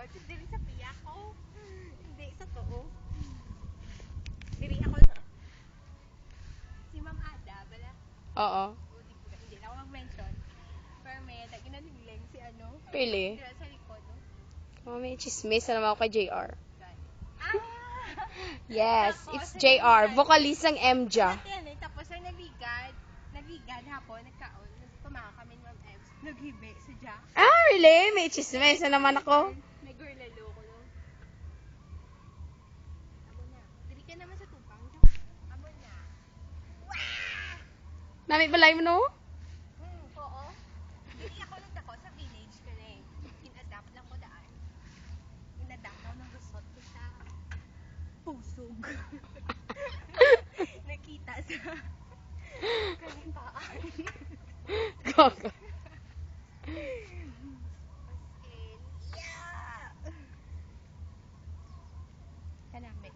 Dili sa piya ko. Hindi, sa too. Dili ako. Si Ma'am Ada, bala? Oo. Hindi na ako mag-mention. Pero may ginanigling si ano. Pili. Dila sa likod, no? Oh, may chismis na naman ako kay JR. Ah! Yes, Tapos, it's JR. Vocalist ng MJA. Tapos ay nabigad hapon, nagkaon. Pumaka kami ni Ma'am Ems. Naghibi sa Jack. Ah, really? May chismis na naman ako. May girl lalo ko, no? Amo na. Dili ka naman sa tupang, Jack. Amo na. Wah! Nami balay mo, no? Oo. Dili ako nagdako sa village ka na eh. In-adapt lang ko daan. In-adapt ako ng resort ko sa Pusog. Nakita sa kalipaan. Gaga. Paskin. Yeah! Kanami.